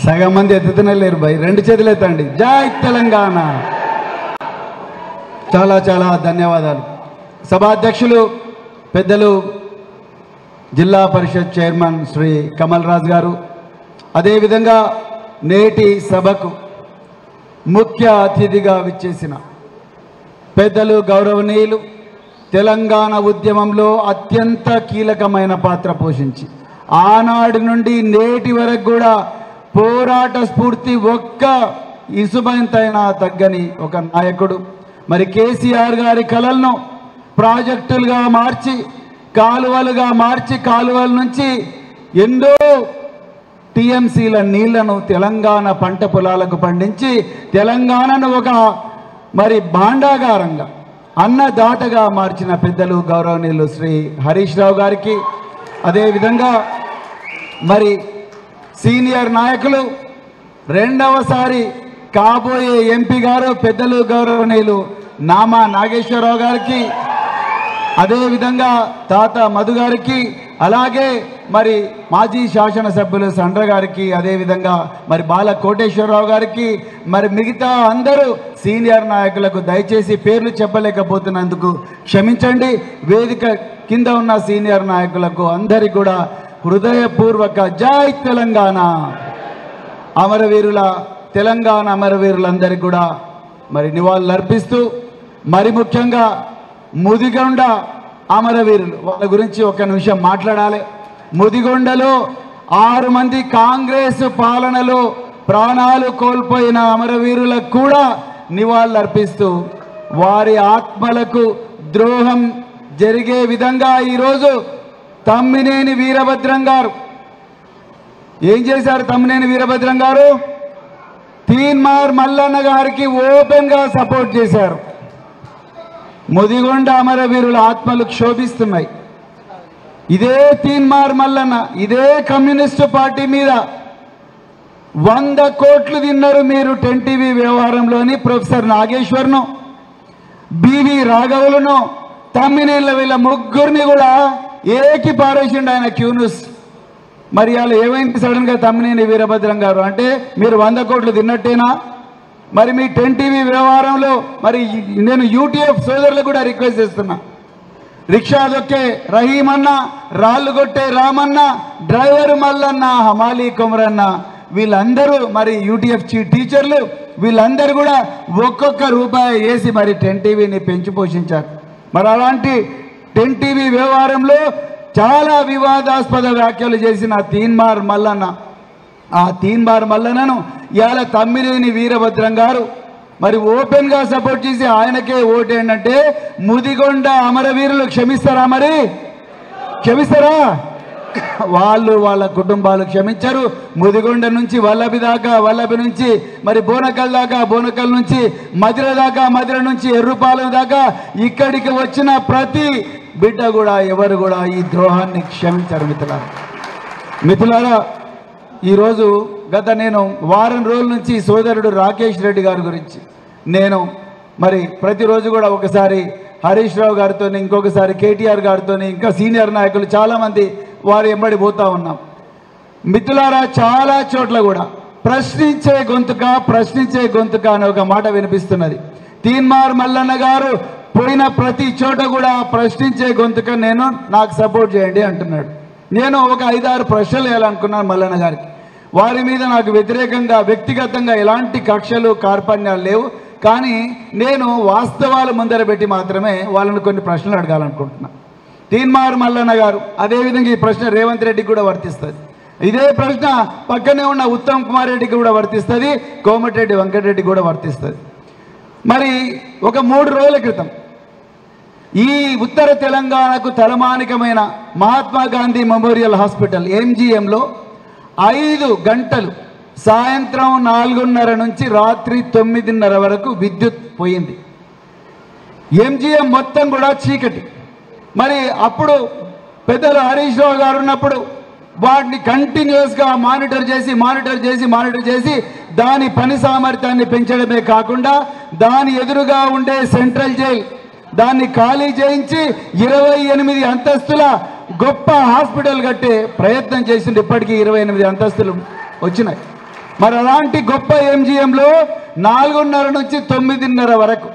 సగం మంది ఎత్తుతూనే లేరు భయ్, రెండు చేతులు ఎత్తండి. జై తెలంగాణ. చాలా చాలా ధన్యవాదాలు. సభాధ్యక్షులు పెద్దలు జిల్లా పరిషత్ చైర్మన్ శ్రీ కమల్ రాజ్ గారు, అదేవిధంగా నేటి సభకు ముఖ్య అతిథిగా విచ్చేసిన పెద్దలు గౌరవనీయులు, తెలంగాణ ఉద్యమంలో అత్యంత కీలకమైన పాత్ర పోషించి ఆనాడు నుండి నేటి వరకు కూడా పోరాట స్ఫూర్తి ఒక్క ఇసుమంతైనా తగ్గని ఒక నాయకుడు. మరి కేసీఆర్ గారి కలలను ప్రాజెక్టులుగా మార్చి, కాలువలుగా మార్చి, కాలువల నుంచి ఎన్నో టీఎంసీల నీళ్లను తెలంగాణ పంట పొలాలకు పండించి తెలంగాణను ఒక మరి భాండాగారంగా, అన్నదాతగా మార్చిన పెద్దలు గౌరవనీయులు శ్రీ హరీష్ రావు గారికి, అదేవిధంగా మరి సీనియర్ నాయకులు రెండవసారి కాబోయే ఎంపీ గారు పెద్దలు గౌరవనీయులు నామా నాగేశ్వరరావు గారికి, అదేవిధంగా తాత మధు గారికి, అలాగే మరి మాజీ శాసనసభ్యులు సండ్ర గారికి, అదేవిధంగా మరి బాల కోటేశ్వరరావు గారికి, మరి మిగతా అందరూ సీనియర్ నాయకులకు దయచేసి పేర్లు చెప్పలేకపోతున్నందుకు క్షమించండి. వేదిక కింద ఉన్న సీనియర్ నాయకులకు అందరికీ కూడా హృదయపూర్వక జై తెలంగాణ. అమరవీరుల తెలంగాణ అమరవీరులందరికీ కూడా మరి నివాళులు అర్పిస్తూ, మరి ముఖ్యంగా ముదిగొండ అమరవీరులు వాళ్ళ గురించి ఒక నిమిషం మాట్లాడాలి. ముదిగొండలో 6 మంది కాంగ్రెస్ పాలనలో ప్రాణాలు కోల్పోయిన అమరవీరులకు కూడా నివాళులు అర్పిస్తూ, వారి ఆత్మలకు ద్రోహం జరిగే విధంగా ఈరోజు తమ్మినేని వీరభద్రం గారు ఏం చేశారు? తమ్మినేని వీరభద్రం గారు తీన్మార్ మల్లన్న గారికి ఓపెన్గా సపోర్ట్ చేశారు. ముదిగొండ అమరవీరుల ఆత్మలు క్షోభిస్తున్నాయి. ఇదే తీన్మార్ మల్లన్న ఇదే కమ్యూనిస్టు పార్టీ మీద 100 కోట్లు తిన్నారు మీరు 10TV వ్యవహారంలోని ప్రొఫెసర్ నాగేశ్వర్ను, బివి రాఘవులను, తమ్మినేళ్ళ వీళ్ళ ముగ్గురిని కూడా ఏకి పారేసిండు ఆయన క్యూనుస్. మరి వాళ్ళు ఏమైంది సడన్గా తమ్మినేని వీరభద్రం గారు అంటే మీరు 100 కోట్లు తిన్నట్టేనా? మరి మీ 10TV వ్యవహారంలో మరి నేను యూటీఎఫ్ సోదరులకు కూడా రిక్వెస్ట్ చేస్తున్నా, రిక్షా దొక్కే రహీమన్న, రాళ్ళు కొట్టే రామన్న, డ్రైవర్ మల్లన్న, హమాలీ కొమరన్న, వీళ్ళందరూ మరి యూటీఎఫ్ టీచర్లు వీళ్ళందరూ కూడా ఒక్కొక్క రూపాయి వేసి మరి 10TVని పెంచి పోషించారు. మరి అలాంటి 10TV వ్యవహారంలో చాలా వివాదాస్పద వ్యాఖ్యలు చేసిన తీన్మార్ మల్లన్న, ఆ తీన్మార్ మల్లన్నను ఇవాళ తమ్మినేని వీరభద్రం గారు మరి ఓపెన్గా సపోర్ట్ చేసి ఆయనకే ఓటేంటంటే ముదిగొండ అమరవీరులు క్షమిస్తారా? మరి క్షమిస్తారా? వాళ్ళు వాళ్ళ కుటుంబాలు క్షమించరు. ముదిగొండ నుంచి వల్లభి దాకా, వల్లభి నుంచి మరి బోనకల్ దాకా, బోనకల్ నుంచి మధిర దాకా, మధిర నుంచి ఎర్రుపాలెం దాకా ఇక్కడికి వచ్చిన ప్రతి బిడ్డ కూడా ఎవరు కూడా ఈ ద్రోహాన్ని క్షమించారు. మిత్రులారా, ఈరోజు గత నేను వారం రోజుల నుంచి సోదరుడు రాకేష్ రెడ్డి గారి గురించి నేను మరి ప్రతిరోజు కూడా ఒకసారి హరీష్ రావు గారితో, ఇంకొకసారి కేటీఆర్ గారితో, ఇంకా సీనియర్ నాయకులు చాలామంది వారు ఎంబడి పోతా ఉన్నాం. మిత్రులారా, చాలా చోట్ల కూడా ప్రశ్నించే గొంతుక అనే ఒక మాట వినిపిస్తున్నది. తీన్మార్ మల్లన్న గారు పోయిన ప్రతి చోట కూడా ప్రశ్నించే గొంతుక నాకు సపోర్ట్ చేయండి అంటున్నాడు. నేను ఒక 5-6 ప్రశ్నలు వేయాలనుకున్నాను మల్లన్న గారికి. వారి మీద నాకు వ్యతిరేకంగా వ్యక్తిగతంగా ఎలాంటి కక్షలు కార్పణ్యాలు లేవు, కానీ నేను వాస్తవాలు ముందర పెట్టి మాత్రమే వాళ్ళని కొన్ని ప్రశ్నలు అడగాలనుకుంటున్నా. తీన్మార్ మల్లన్న గారు, అదేవిధంగా ఈ ప్రశ్న రేవంత్ రెడ్డికి కూడా వర్తిస్తుంది, ఇదే ప్రశ్న పక్కనే ఉన్న ఉత్తమ్ కుమార్ రెడ్డికి కూడా వర్తిస్తుంది, కోమటిరెడ్డి వెంకటరెడ్డికి కూడా వర్తిస్తుంది. మరి ఒక 3 రోజుల క్రితం ఈ ఉత్తర తెలంగాణకు తలమానికమైన మహాత్మా గాంధీ మెమోరియల్ హాస్పిటల్ MGMలో 5 గంటలు సాయంత్రం 4:30 నుంచి రాత్రి 9:30 వరకు విద్యుత్ పోయింది. MGM మొత్తం కూడా చీకటి. మరి అప్పుడు పెద్దలు హరీష్ రావు గారు ఉన్నప్పుడు వాటిని కంటిన్యూస్గా మానిటర్ చేసి దాని పని సామర్థ్యాన్ని పెంచడమే కాకుండా దాని ఎదురుగా ఉండే సెంట్రల్ జైల్ దాన్ని ఖాళీ చేయించి 28 అంతస్తుల గొప్ప హాస్పిటల్ కట్టే ప్రయత్నం చేసింది. ఇప్పటికీ 28 అంతస్తులు వచ్చినాయి. మరి అలాంటి గొప్ప ఎంజిఎంలో 4:30 నుంచి 9:30 వరకు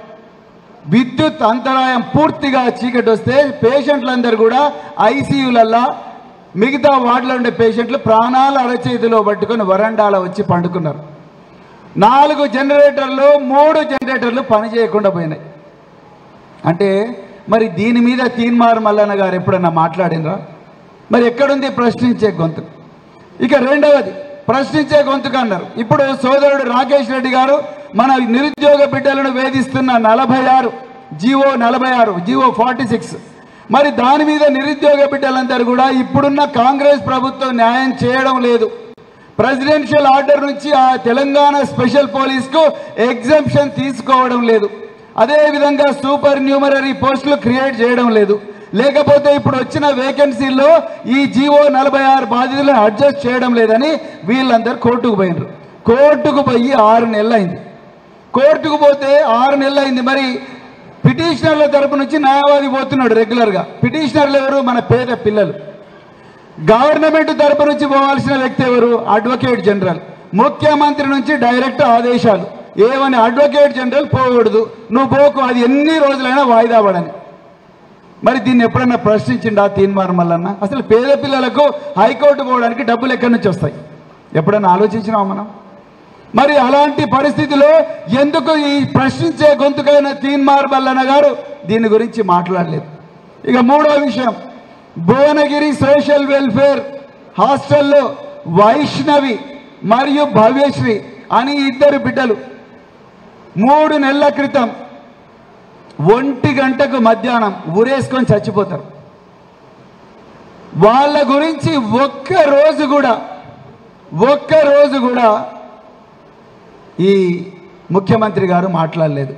విద్యుత్ అంతరాయం పూర్తిగా చీకటి వస్తే పేషెంట్లందరూ కూడా ఐసీయూలల్లా మిగతా వార్డులో ఉండే పేషెంట్లు ప్రాణాలు అరచేతిలో పట్టుకొని వరండాలో వచ్చి పండుకున్నారు. 4 జనరేటర్లు 3 జనరేటర్లు పనిచేయకుండా పోయినాయి. అంటే మరి దీని మీద తీన్మార్ మల్లన్న గారు ఎప్పుడన్నా మాట్లాడినరా? మరి ఎక్కడుంది ప్రశ్నించే గొంతు? ఇక రెండవది ప్రశ్నించే గొంతుకు అన్నారు. ఇప్పుడు సోదరుడు రాకేష్ రెడ్డి గారు మన నిరుద్యోగ బిడ్డలను వేధిస్తున్న 46 జీవో 46 మరి దాని మీద నిరుద్యోగ బిడ్డలందరూ కూడా ఇప్పుడున్న కాంగ్రెస్ ప్రభుత్వం న్యాయం చేయడం లేదు. ప్రెసిడెన్షియల్ ఆర్డర్ నుంచి ఆ తెలంగాణ స్పెషల్ పోలీస్కు ఎగ్జంప్షన్ తీసుకోవడం లేదు. అదేవిధంగా సూపర్ న్యూమరరీ పోస్టులు క్రియేట్ చేయడం లేదు. లేకపోతే ఇప్పుడు వచ్చిన వేకెన్సీల్లో ఈ జీవో 46 బాధితులను అడ్జస్ట్ చేయడం లేదని వీళ్ళందరూ కోర్టుకు పోయినారు. కోర్టుకు పోయి 6 నెలలు అయింది. కోర్టుకు పోతే 6 నెలలు అయింది. మరి పిటిషనర్ల తరపు నుంచి న్యాయవాది పోతున్నాడు రెగ్యులర్గా. పిటిషనర్లు ఎవరు? మన పేద పిల్లలు. గవర్నమెంట్ తరపు నుంచి పోవాల్సిన వ్యక్తి ఎవరు? Advocate general. ముఖ్యమంత్రి నుంచి డైరెక్ట్ ఆదేశాలు ఏమని, అడ్వకేట్ జనరల్ పోకూడదు, నువ్వు పోకు, అది ఎన్ని రోజులైనా వాయిదా పడని. మరి దీన్ని ఎప్పుడన్నా ప్రశ్నించిండా తీన్మార్ మల్లన్న? అసలు పేద పిల్లలకు హైకోర్టు పోవడానికి డబ్బులు ఎక్కడి నుంచి వస్తాయి? ఎప్పుడన్నా ఆలోచించినాం మనం? మరి అలాంటి పరిస్థితిలో ఎందుకు ఈ ప్రశ్నించే గొంతుకైన తీన్మార్ మల్లన్న గారు దీని గురించి మాట్లాడలేదు? ఇక మూడో విషయం, భువనగిరి సోషల్ వెల్ఫేర్ హాస్టల్లో వైష్ణవి మరియు భవ్యశ్రీ అని 2 బిడ్డలు 3 నెలల క్రితం 1 గంటకు మధ్యాహ్నం ఊరేసుకొని చచ్చిపోతారు. వాళ్ళ గురించి ఒక్క రోజు కూడా ఈ ముఖ్యమంత్రి గారు మాట్లాడలేదు.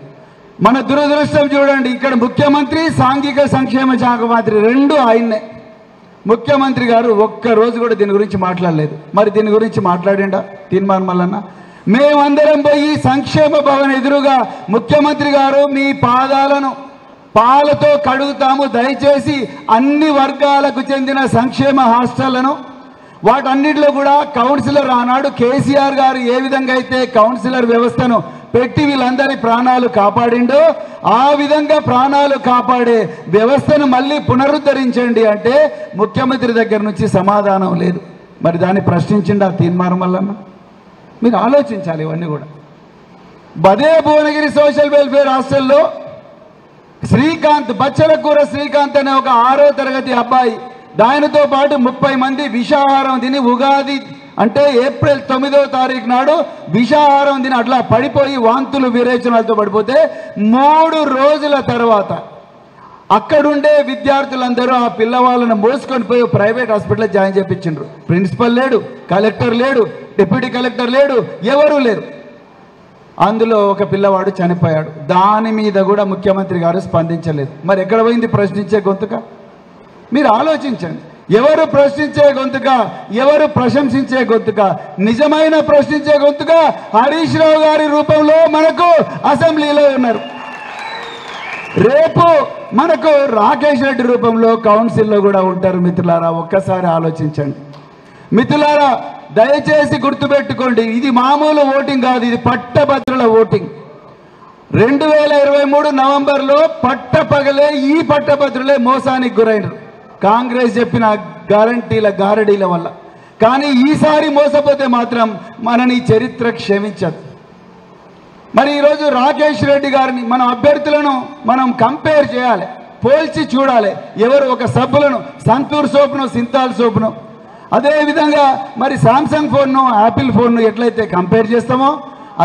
మన దురదృష్టం చూడండి, ఇక్కడ ముఖ్యమంత్రి సాంఘిక సంక్షేమ శాఖ మంత్రి 2 ఆయన్నే. ముఖ్యమంత్రి గారు ఒక్క రోజు కూడా దీని గురించి మాట్లాడలేదు. మరి దీని గురించి మాట్లాడిండా తీన్మార్ మల్లన్న? మేమందరం పోయి సంక్షేమ భవన్ ఎదురుగా ముఖ్యమంత్రి గారు మీ పాదాలను పాలతో కడుగుతాము, దయచేసి అన్ని వర్గాలకు చెందిన సంక్షేమ హాస్టళ్లను వాటన్నిటిలో కూడా కౌన్సిలర్ ఆనాడు కేసీఆర్ గారు ఏ విధంగా అయితే కౌన్సిలర్ వ్యవస్థను పెట్టి వీళ్ళందరి ప్రాణాలు కాపాడిండో ఆ విధంగా ప్రాణాలు కాపాడే వ్యవస్థను మళ్ళీ పునరుద్ధరించండి అంటే ముఖ్యమంత్రి దగ్గర నుంచి సమాధానం లేదు. మరి దాన్ని ప్రశ్నించిండా తీన్మార్ మల్లన్న? మీరు ఆలోచించాలి ఇవన్నీ కూడా. బదే భువనగిరి సోషల్ వెల్ఫేర్ హాస్టల్లో శ్రీకాంత్, బచ్చలకూర శ్రీకాంత్ అనే ఒక 6వ తరగతి అబ్బాయి, దానితో పాటు 30 మంది విషాహారం తిని ఉగాది అంటే ఏప్రిల్ 9వ తారీఖు నాడు విషాహారం తిని అట్లా పడిపోయి వాంతులు విరేచనాలతో పడిపోతే 3 రోజుల తర్వాత అక్కడుండే విద్యార్థులందరూ ఆ పిల్లవాళ్ళను మోసుకొని పోయి ప్రైవేట్ హాస్పిటల్లో జాయిన్ చేయించిండ్రు. ప్రిన్సిపల్ లేడు, కలెక్టర్ లేడు, డిప్యూటీ కలెక్టర్ లేడు, ఎవరూ లేరు. అందులో ఒక పిల్లవాడు చనిపోయాడు. దాని మీద కూడా ముఖ్యమంత్రి గారు స్పందించలేదు. మరి ఎక్కడ పోయింది ప్రశ్నించే గొంతుక? మీరు ఆలోచించండి. ఎవరు ప్రశ్నించే గొంతుక, ఎవరు ప్రశంసించే గొంతుక? నిజమైన ప్రశ్నించే గొంతుక హరీష్ రావు గారి రూపంలో మనకు అసెంబ్లీలో ఉన్నారు. రేపు మనకు రాకేష్ రెడ్డి రూపంలో కౌన్సిల్లో కూడా ఉంటారు. మిత్రులారా, ఒక్కసారి ఆలోచించండి. మిత్రులారా, దయచేసి గుర్తుపెట్టుకోండి, ఇది మామూలు ఓటింగ్ కాదు, ఇది పట్టభద్రుల ఓటింగ్. 2023 నవంబర్లో పట్టపగలే ఈ పట్టభద్రులే మోసానికి గురైనరు కాంగ్రెస్ చెప్పిన గ్యారంటీల గారడీల వల్ల. కానీ ఈసారి మోసపోతే మాత్రం మనని చరిత్ర క్షమించదు. మరి ఈరోజు రాకేష్ రెడ్డి గారిని మన అభ్యర్థులను మనం కంపేర్ చేయాలి, పోల్చి చూడాలి. ఎవరు ఒక సబ్బులను సంతూర్ సోప్ను, సింతాల్ సోప్ను, అదేవిధంగా మరి శాంసంగ్ ఫోన్ను, యాపిల్ ఫోన్ను ఎట్లయితే కంపేర్ చేస్తామో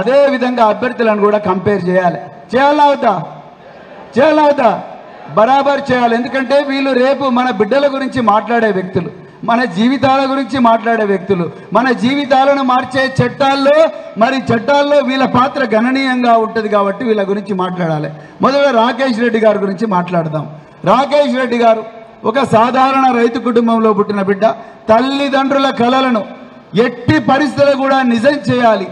అదేవిధంగా అభ్యర్థులను కూడా కంపేర్ చేయాలి. చేయాలవుతా బరాబర్ చేయాలి. ఎందుకంటే వీళ్ళు రేపు మన బిడ్డల గురించి మాట్లాడే వ్యక్తులు, మన జీవితాల గురించి మాట్లాడే వ్యక్తులు, మన జీవితాలను మార్చే చట్టాల్లో వీళ్ళ పాత్ర గణనీయంగా ఉంటుంది. కాబట్టి వీళ్ళ గురించి మాట్లాడాలి. మొదట రాకేష్ రెడ్డి గారి గురించి మాట్లాడదాం. రాకేష్ రెడ్డి గారు ఒక సాధారణ రైతు కుటుంబంలో పుట్టిన బిడ్డ. తల్లిదండ్రుల కలలను ఎట్టి పరిస్థితులు కూడా నిజం చేయాలి,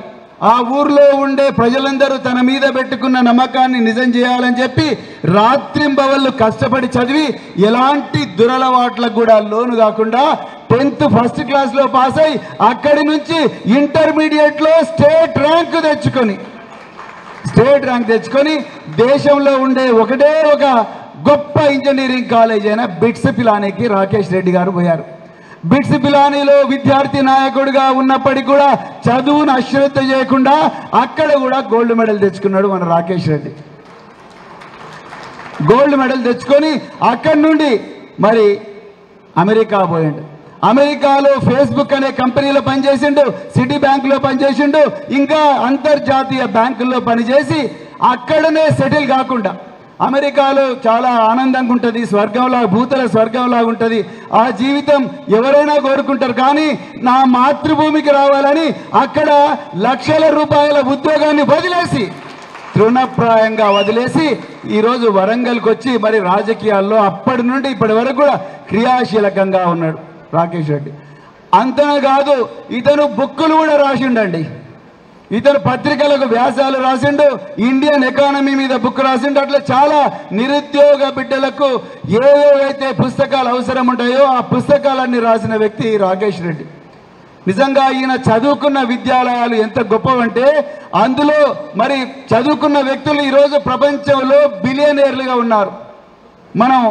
ఆ ఊర్లో ఉండే ప్రజలందరూ తన మీద పెట్టుకున్న నమ్మకాన్ని నిజం చేయాలని చెప్పి రాత్రింబవళ్ళు కష్టపడి చదివి ఎలాంటి దురలవాట్లకు కూడా లోను కాకుండా 10th ఫస్ట్ క్లాస్లో పాస్ అయి అక్కడి నుంచి ఇంటర్మీడియట్లో స్టేట్ ర్యాంక్ తెచ్చుకొని దేశంలో ఉండే ఒకటే ఒక గొప్ప ఇంజనీరింగ్ కాలేజ్ అయిన బిట్స్ పిలానీకి రాకేష్ రెడ్డి గారు పోయారు. బిట్స్ పిలానీలో విద్యార్థి నాయకుడిగా ఉన్నప్పటికీ కూడా చదువును అశ్రద్ధ చేయకుండా అక్కడ కూడా గోల్డ్ మెడల్ తెచ్చుకున్నాడు మన రాకేష్ రెడ్డి. గోల్డ్ మెడల్ తెచ్చుకొని అక్కడి నుండి మరి అమెరికా పోయిండు. అమెరికాలో ఫేస్బుక్ అనే కంపెనీలో పనిచేసిండు, సిటీ బ్యాంకులో పనిచేసిండు, ఇంకా అంతర్జాతీయ బ్యాంకుల్లో పనిచేసి అక్కడనే సెటిల్ కాకుండా అమెరికాలో చాలా ఆనందంగా ఉంటుంది, స్వర్గంలా భూతల స్వర్గంలాగా ఉంటుంది. ఆ జీవితం ఎవరైనా కోరుకుంటారు. కానీ నా మాతృభూమికి రావాలని అక్కడ లక్షల రూపాయల ఉద్యోగాన్ని వదిలేసి తృణప్రాయంగా వదిలేసి ఈరోజు వరంగల్కి వచ్చి మరి రాజకీయాల్లో అప్పటి నుండి ఇప్పటి వరకు కూడా క్రియాశీలకంగా ఉన్నాడు రాకేష్ రెడ్డి. అంతనే కాదు, ఇతను బుక్కులు కూడా రాసిండండి. ఇతను పత్రికలకు వ్యాసాలు రాసిండు, ఇండియన్ ఎకానమీ మీద బుక్ రాసిండు. అట్లా చాలా నిరుద్యోగ బిడ్డలకు ఏవేవైతే పుస్తకాలు అవసరం ఉంటాయో ఆ పుస్తకాలన్నీ రాసిన వ్యక్తి రాకేష్ రెడ్డి. నిజంగా ఈయన చదువుకున్న విద్యాలయాలు ఎంత గొప్పవంటే అందులో మరి చదువుకున్న వ్యక్తులు ఈరోజు ప్రపంచంలో బిలియనీర్లుగా ఉన్నారు. మనం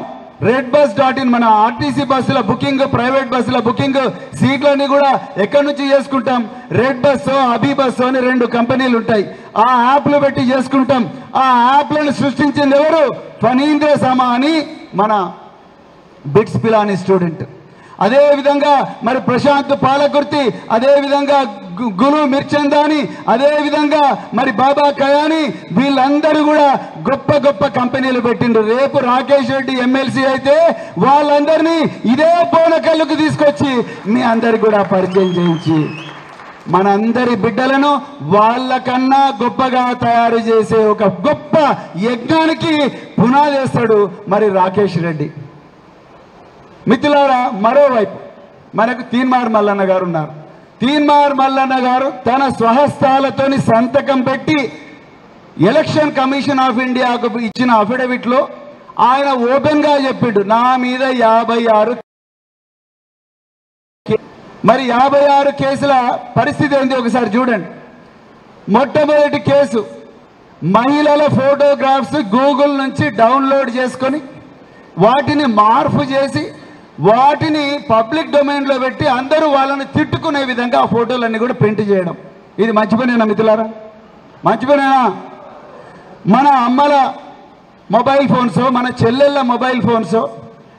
redbus.in మన ఆర్టీసీ బస్సుల బుకింగ్, ప్రైవేట్ బస్సుల బుకింగ్ సీట్లన్నీ కూడా ఎక్కడి నుంచి చేసుకుంటాం? రెడ్ బస్, అభి బస్ అని 2 కంపెనీలు ఉంటాయి. ఆ యాప్లు పెట్టి చేసుకుంటాం. ఆ యాప్లను సృష్టించింది ఎవరు? ఫణీంద్ర సమా అని మన బిట్స్ పిలానీ స్టూడెంట్. అదేవిధంగా మరి ప్రశాంత్ పాలకుర్తి, అదేవిధంగా గులు మిర్చందాని, అదేవిధంగా మరి బాబా కయాని, వీళ్ళందరూ కూడా గొప్ప గొప్ప కంపెనీలు పెట్టిండ్రు. రేపు రాకేష్ రెడ్డి ఎమ్మెల్సీ అయితే వాళ్ళందరినీ ఇదే బోనకల్లుకు తీసుకొచ్చి మీ అందరికి కూడా పరిచయం చేయించి మనందరి బిడ్డలను వాళ్ళకన్నా గొప్పగా తయారు చేసే ఒక గొప్ప యజ్ఞానికి పునాదేస్తాడు మరి రాకేష్ రెడ్డి. మిత్రులారా, మరోవైపు మనకు తీన్మార్ మల్లన్న గారు ఉన్నారు. తీన్మార్ మల్లన్న గారు తన స్వహస్తాలతోని సంతకం పెట్టి ఎలక్షన్ కమిషన్ ఆఫ్ ఇండియాకు ఇచ్చిన అఫిడవిట్లో ఆయన ఓపెన్గా చెప్పిండు, నా మీద 56 మరి 56 కేసుల పరిస్థితి ఏంటి ఒకసారి చూడండి. మొట్టమొదటి కేసు, మహిళల ఫోటోగ్రాఫ్స్ గూగుల్ నుంచి డౌన్లోడ్ చేసుకొని వాటిని మార్పు చేసి వాటిని పబ్లిక్ డొమైన్లో పెట్టి అందరూ వాళ్ళని తిట్టుకునే విధంగా ఆ ఫోటోలన్నీ కూడా ప్రింట్ చేయడం. ఇది మంచి పనేనా మిత్రులారా? మంచి పనేనా? మన అమ్మల మొబైల్ ఫోన్సో, మన చెల్లెళ్ళ మొబైల్ ఫోన్సో,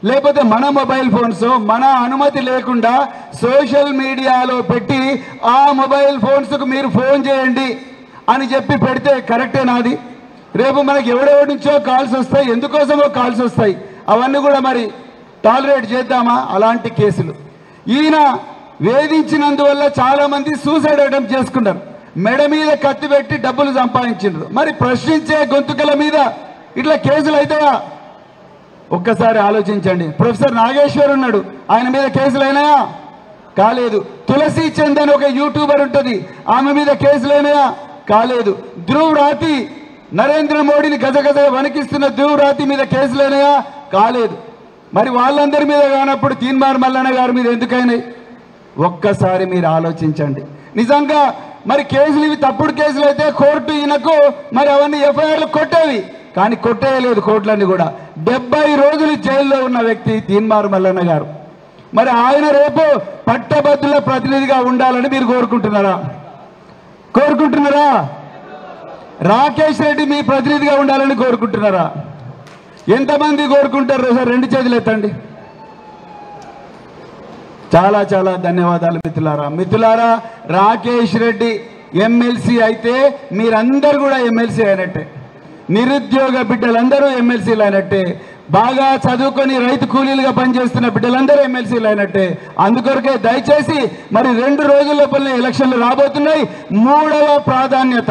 లేకపోతే మన మొబైల్ ఫోన్సో మన అనుమతి లేకుండా సోషల్ మీడియాలో పెట్టి ఆ మొబైల్ ఫోన్స్కు మీరు ఫోన్ చేయండి అని చెప్పి పెడితే కరెక్టేనాది? రేపు మనకి ఎవడెవడి నుంచో కాల్స్ వస్తాయి, ఎందుకోసమో కాల్స్ వస్తాయి. అవన్నీ కూడా మరి టాలరేట్ చేద్దామా? అలాంటి కేసులు. ఈయన వేధించినందువల్ల చాలామంది సూసైడ్ అటెంప్ట్ చేసుకున్నారు. మెడ మీద కత్తి పెట్టి డబ్బులు సంపాదించారు. మరి ప్రశ్నించే గొంతుకల మీద ఇట్లా కేసులు అవుతాయా? ఒక్కసారి ఆలోచించండి. ప్రొఫెసర్ నాగేశ్వర్ ఉన్నాడు, ఆయన మీద కేసులు అయినాయా? కాలేదు. తులసి చంద్ అని ఒక యూట్యూబర్ ఉంటుంది, ఆమె మీద కేసులు అయినాయా? కాలేదు. ధ్రువ్ రాతి, నరేంద్ర మోడీని గజగజ వణికిస్తున్న ధ్రువ్ రాతి మీద కేసులు అయినాయా? కాలేదు. మరి వాళ్ళందరి మీద కానప్పుడు తీన్మార్ మల్లన్న గారి మీద ఎందుకైనాయి? ఒక్కసారి మీరు ఆలోచించండి. నిజంగా మరి కేసులు ఇవి తప్పుడు కేసులు అయితే కోర్టు ఈయనకు మరి అవన్నీ ఎఫ్ఐఆర్లు కొట్టేవి, కానీ కొట్టేయలేదు కోర్టులన్నీ కూడా. 70 రోజులు జైల్లో ఉన్న వ్యక్తి తీన్మార్ మల్లన్న గారు. మరి ఆయన రేపు పట్టభద్రుల ప్రతినిధిగా ఉండాలని మీరు కోరుకుంటున్నారా? రాకేష్ రెడ్డి మీ ప్రతినిధిగా ఉండాలని కోరుకుంటున్నారా? ఎంతమంది కోరుకుంటారు సార్? 2 చేతులు ఎత్తండి. చాలా చాలా ధన్యవాదాలు మిత్రులారా. రాకేష్ రెడ్డి ఎమ్మెల్సీ అయితే మీరందరూ కూడా ఎమ్మెల్సీ అయినట్టే, నిరుద్యోగ బిడ్డలందరూ ఎమ్మెల్సీలు అయినట్టే, బాగా చదువుకొని రైతు కూలీలుగా పనిచేస్తున్న బిడ్డలందరూ ఎమ్మెల్సీలు అయినట్టే. అందుకొరకే దయచేసి మరి 2 రోజుల లోపలనే ఎలక్షన్లు రాబోతున్నాయి. 3వ ప్రాధాన్యత,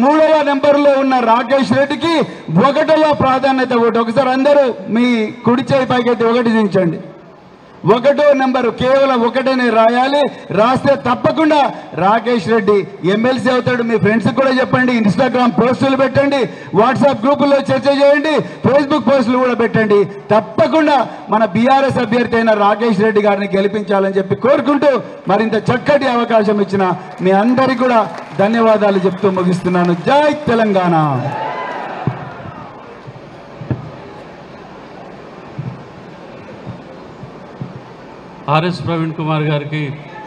3వ నెంబర్లో ఉన్న రాకేష్ రెడ్డికి 1వ ప్రాధాన్యత ఓటు. ఒకసారి అందరూ మీ కుడి చేయి పైకైతే ఒకటి దించండి. ఒకటో నెంబరు కేవలం ఒకటేనే రాయాలి. రాస్తే తప్పకుండా రాకేష్ రెడ్డి ఎమ్మెల్సీ అవుతాడు. మీ ఫ్రెండ్స్ కూడా చెప్పండి, ఇన్స్టాగ్రామ్ పోస్టులు పెట్టండి, వాట్సాప్ గ్రూపుల్లో చర్చ చేయండి, ఫేస్బుక్ పోస్టులు కూడా పెట్టండి. తప్పకుండా మన బీఆర్ఎస్ అభ్యర్థి అయిన రాకేష్ రెడ్డి గారిని గెలిపించాలని చెప్పి కోరుకుంటూ మరింత చక్కటి అవకాశం ఇచ్చిన మీ అందరికీ కూడా ధన్యవాదాలు చెప్తూ ముగిస్తున్నాను. జై తెలంగాణ. ఆర్ఎస్ ప్రవీణ్ కుమార్ గారికి